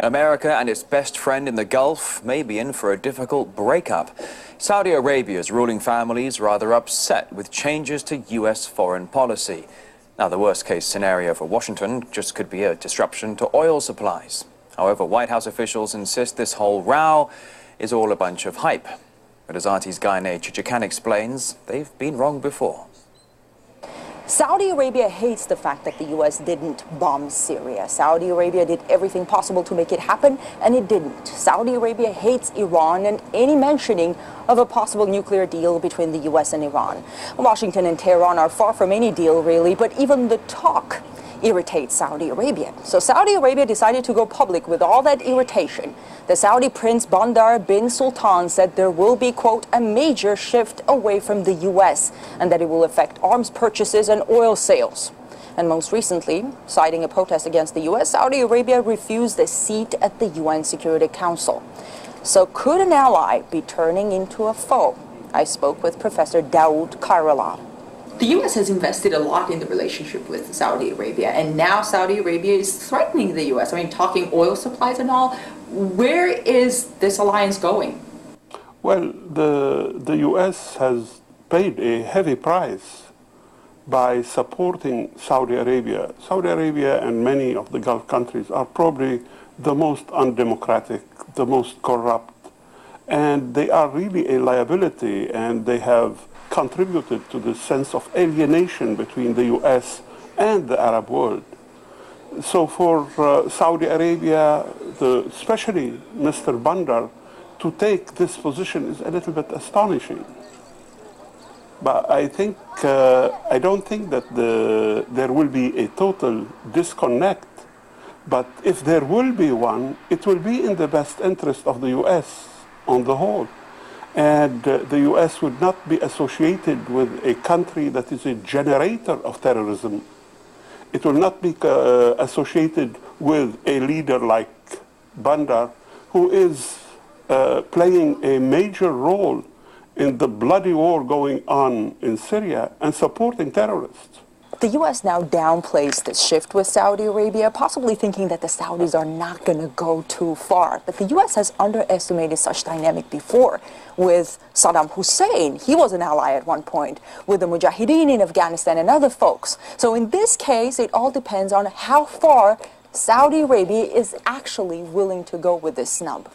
America and its best friend in the Gulf may be in for a difficult breakup. Saudi Arabia's ruling family is rather upset with changes to U.S. foreign policy. Now, the worst-case scenario for Washington just could be a disruption to oil supplies. However, White House officials insist this whole row is all a bunch of hype. But as RT's Guyanay Chichikan explains, they've been wrong before. Saudi Arabia hates the fact that the U.S. didn't bomb Syria. Saudi Arabia did everything possible to make it happen, and it didn't. Saudi Arabia hates Iran and any mentioning of a possible nuclear deal between the U.S. and Iran. Washington and Tehran are far from any deal, really, but even the talk irritates Saudi Arabia. So Saudi Arabia decided to go public with all that irritation. The Saudi Prince Bandar bin Sultan said there will be, quote, a major shift away from the U.S. and that it will affect arms purchases and oil sales. And most recently, citing a protest against the U.S., Saudi Arabia refused a seat at the UN Security Council. So could an ally be turning into a foe? I spoke with Professor Daoud Kairala. The U.S. has invested a lot in the relationship with Saudi Arabia, and now Saudi Arabia is threatening the U.S. I mean, talking oil supplies and all. Where is this alliance going? Well, the U.S. has paid a heavy price by supporting Saudi Arabia. Saudi Arabia and many of the Gulf countries are probably the most undemocratic, the most corrupt, and they are really a liability, and they have contributed to the sense of alienation between the U.S. and the Arab world. So for Saudi Arabia, especially Mr. Bandar, to take this position is a little bit astonishing. But I don't think that there will be a total disconnect. But if there will be one, it will be in the best interest of the U.S. on the whole. And the U.S. would not be associated with a country that is a generator of terrorism. It will not be associated with a leader like Bandar, who is playing a major role in the bloody war going on in Syria and supporting terrorists. The U.S. now downplays this shift with Saudi Arabia, possibly thinking that the Saudis are not going to go too far. But the U.S. has underestimated such dynamic before with Saddam Hussein. He was an ally at one point with the Mujahideen in Afghanistan and other folks. So in this case, it all depends on how far Saudi Arabia is actually willing to go with this snub.